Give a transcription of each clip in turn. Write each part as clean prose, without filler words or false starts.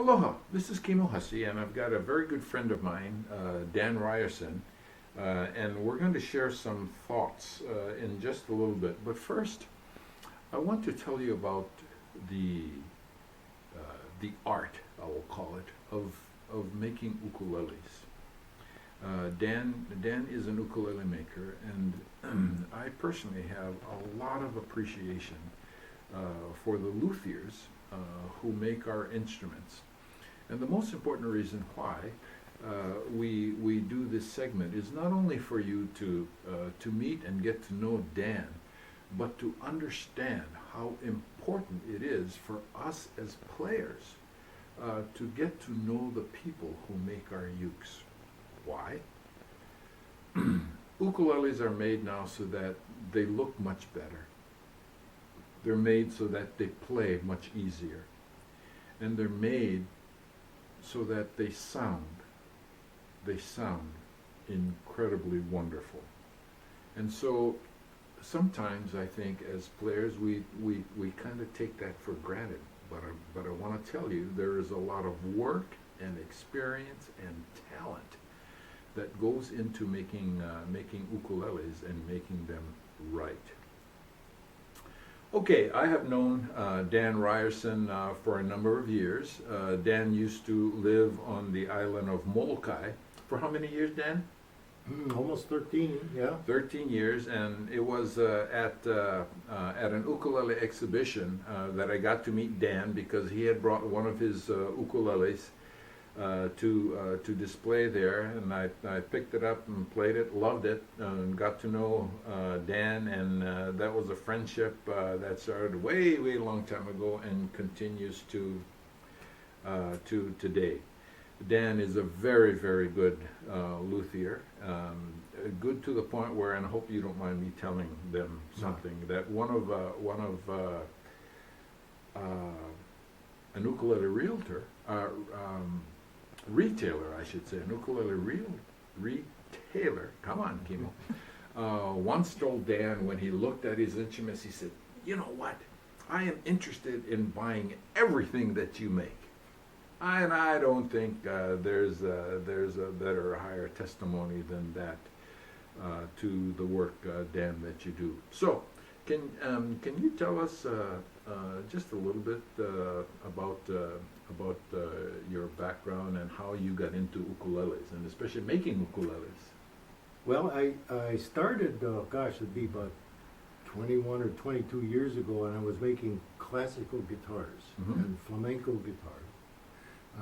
Aloha, this is Kimo Hussey, and I've got a very good friend of mine, Dan Ryerson, and we're going to share some thoughts in just a little bit. But first, I want to tell you about the art, I will call it, of making ukuleles. Dan is an ukulele maker, and I personally have a lot of appreciation for the Luthiers who make our instruments. And the most important reason why we do this segment is not only for you to meet and get to know Dan, but to understand how important it is for us as players to get to know the people who make our ukes. Why? Ukuleles are made now so that they look much better. They're made so that they play much easier. And they're made so that they sound incredibly wonderful. And so sometimes I think as players we kind of take that for granted. But I want to tell you there is a lot of work and experience and talent that goes into making ukuleles and making them right. Okay, I have known Dan Ryerson for a number of years. Dan used to live on the island of Molokai. For how many years, Dan? Almost 13, yeah. 13 years, and it was at an ukulele exhibition that I got to meet Dan because he had brought one of his ukuleles to display there, and I picked it up and played it, loved it, and got to know Dan, and that was a friendship that started way long time ago and continues to today. Dan is a very good luthier, good to the point where, and I hope you don't mind me telling them something, that one of an ukulele realtor, retailer, I should say, an ukulele retailer, come on, Kimo, once told Dan when he looked at his instruments, he said, you know what, I am interested in buying everything that you make. And I don't think there's a better or higher testimony than that to the work, Dan, that you do. So, can you tell us just a little bit about your background and how you got into ukuleles, and especially making ukuleles? Well, I started, it'd be about 21 or 22 years ago, and I was making classical guitars and flamenco guitars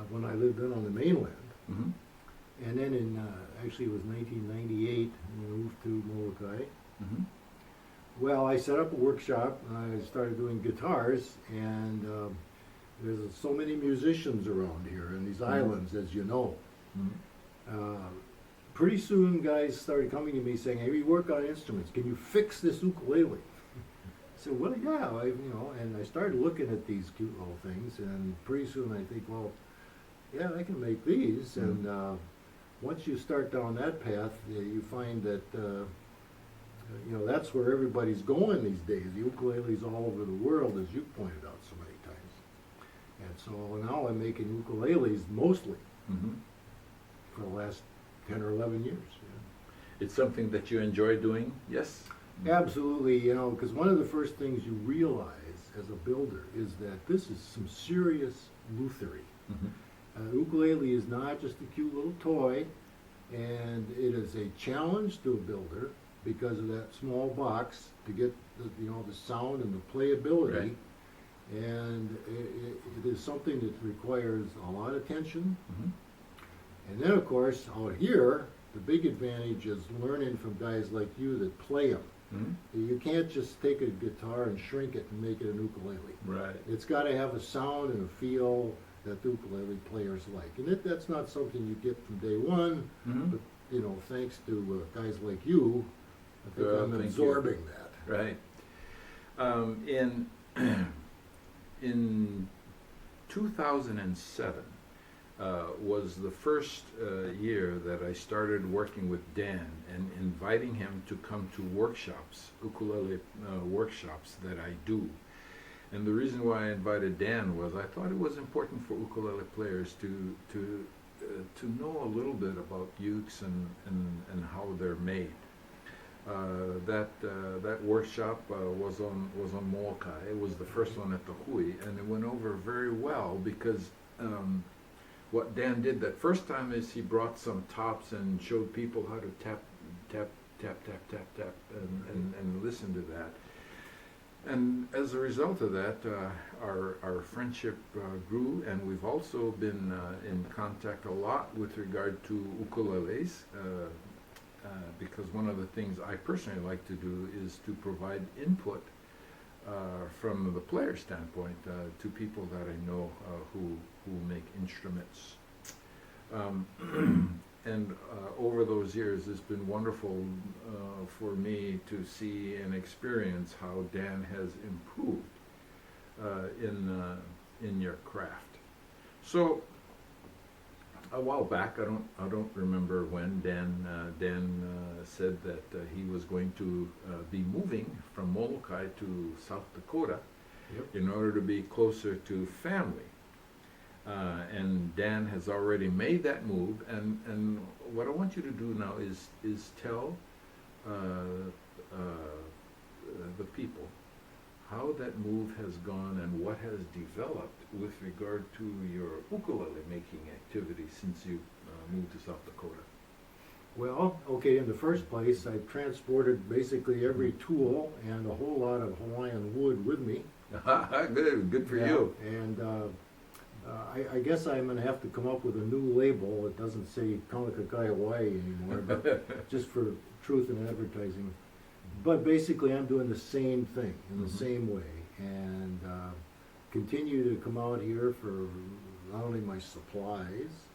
when I lived in on the mainland. And then actually it was 1998, and I moved to Molokai. Well, I set up a workshop, and I started doing guitars, and there's so many musicians around here in these islands, as you know. Pretty soon guys started coming to me saying, hey, we work on instruments, can you fix this ukulele? I said, well, yeah, and I started looking at these cute little things, and pretty soon I think, well, yeah, I can make these, and once you start down that path, you find that that's where everybody's going these days. The ukuleles all over the world, as you pointed out so many times. And so now I'm making ukuleles mostly for the last 10 or 11 years. Yeah. It's something that you enjoy doing, yes? Absolutely, because one of the first things you realize as a builder is that this is some serious lutherie. Ukulele is not just a cute little toy, and it is a challenge to a builder because of that small box to get the sound and the playability. Right. And it is something that requires a lot of attention. And then, of course, out here, the big advantage is learning from guys like you that play them. You can't just take a guitar and shrink it and make it an ukulele. Right. It's got to have a sound and a feel that the ukulele players like. And that's not something you get from day one, but, thanks to guys like you, I think I'm absorbing that. Right. In 2007 was the first year that I started working with Dan and inviting him to come to workshops, ukulele workshops that I do. And the reason why I invited Dan was I thought it was important for ukulele players to know a little bit about ukes and how they're made. That workshop was on Molokai. It was the first one at the Hui, and it went over very well because what Dan did that first time is he brought some tops and showed people how to tap, tap, tap, tap, tap, tap, and listen to that. And as a result of that, our friendship grew, and we've also been in contact a lot with regard to ukuleles, because one of the things I personally like to do is to provide input from the player standpoint to people that I know who make instruments. And over those years, it's been wonderful for me to see and experience how Dan has improved in your craft. So a while back, I don't remember when Dan said that he was going to be moving from Molokai to South Dakota. Yep. In order to be closer to family. And Dan has already made that move, and what I want you to do now is tell the people how that move has gone and what has developed with regard to your ukulele making activity since you moved to South Dakota. Well, okay, in the first place, I transported basically every tool and a whole lot of Hawaiian wood with me. Good for you. And I guess I'm going to have to come up with a new label. It doesn't say Kaunakakai Hawaii anymore, but just for truth in advertising. But basically, I'm doing the same thing in the same way, and continue to come out here for not only my supplies,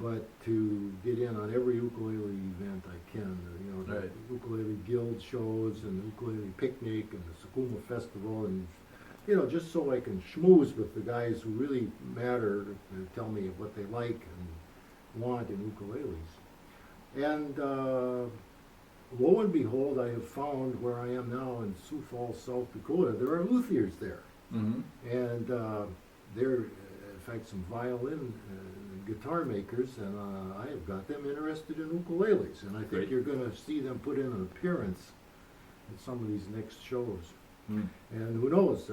but to get in on every ukulele event I can. You know, the ukulele guild shows and the ukulele picnic and the Sakuma festival, and you know, just so I can schmooze with the guys who really matter to tell me what they like and want in ukuleles. And lo and behold, I have found where I am now in Sioux Falls, South Dakota, there are Luthiers there. Mm-hmm. And they're, in fact, some violin guitar makers, and I have got them interested in ukuleles. And I think Great. you're going to see them put in an appearance at some of these next shows. Mm. And who knows,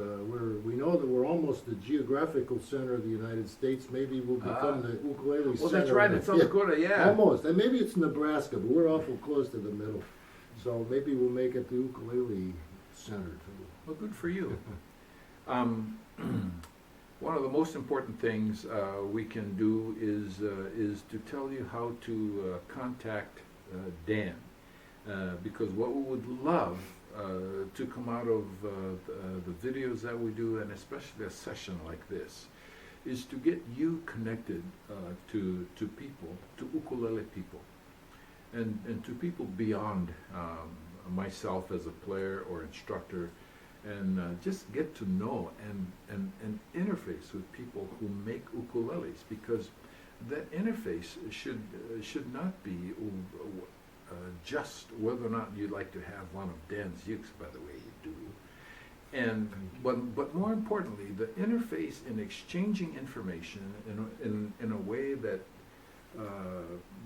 we know that we're almost the geographical center of the United States. Maybe we'll become the ukulele center. Well, that's right, in South Dakota, yeah. Almost. And maybe it's Nebraska, but we're awful close to the middle. So maybe we'll make it the ukulele center too. Well, good for you. One of the most important things we can do is to tell you how to contact Dan, because what we would love to come out of the videos that we do, and especially a session like this, is to get you connected to people, to ukulele people, and to people beyond myself as a player or instructor, and just get to know and interface with people who make ukuleles, because that interface should not be just whether or not you'd like to have one of Dan's ukes, by the way you do, and but more importantly, the interface in exchanging information in a way that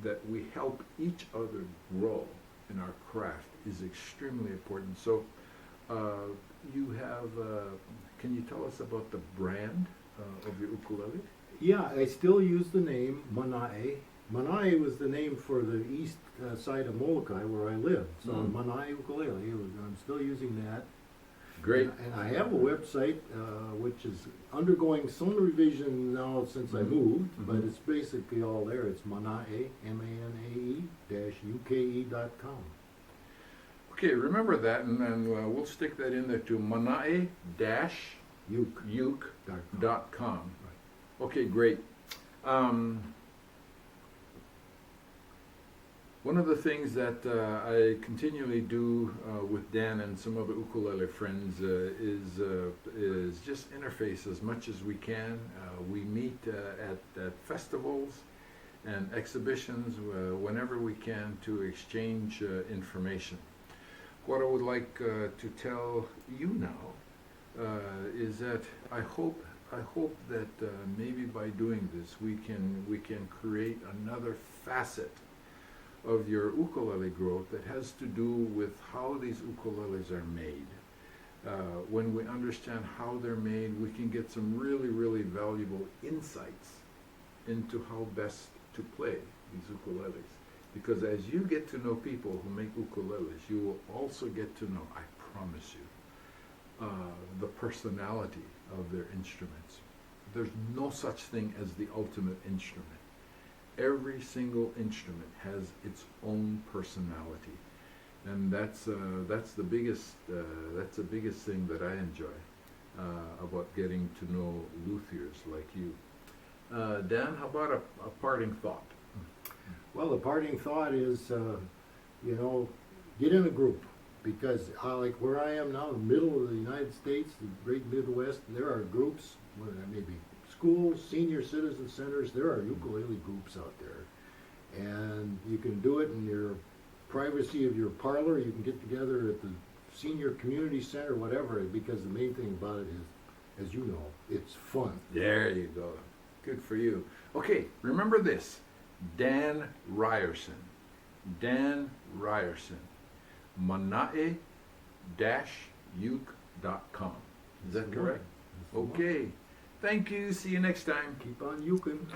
that we help each other grow in our craft is extremely important. So you have, can you tell us about the brand of your ukulele? Yeah, I still use the name Manae. Manae was the name for the east side of Molokai where I live. So Manae Ukulele, I'm still using that. Great. And I have a website which is undergoing some revision now since I moved, but it's basically all there. It's Manae, MANAE-UKE.com. Okay, remember that, and we'll stick that in there to manae-uke.com. Okay, great. One of the things that I continually do with Dan and some other ukulele friends is just interface as much as we can. We meet at festivals and exhibitions whenever we can to exchange information. What I would like to tell you now is that I hope that maybe by doing this we can create another facet of your ukulele growth that has to do with how these ukuleles are made. When we understand how they're made, we can get some really valuable insights into how best to play these ukuleles. Because as you get to know people who make ukuleles, you will also get to know, I promise you, the personality of their instruments. There's no such thing as the ultimate instrument. Every single instrument has its own personality, and that's the biggest thing that I enjoy about getting to know luthiers like you. Dan, how about a parting thought? Well, the parting thought is, get in a group, because like where I am now, the middle of the United States, the great Midwest, there are groups, maybe schools, senior citizen centers, there are ukulele groups out there. And you can do it in your privacy of your parlor, you can get together at the senior community center, whatever, because the main thing about it is, as you know, it's fun. There you go. Good for you. Okay, remember this. Dan Ryerson. Dan Ryerson. Manae-uke.com. Is that correct? Okay. Thank you. See you next time. Keep on uking.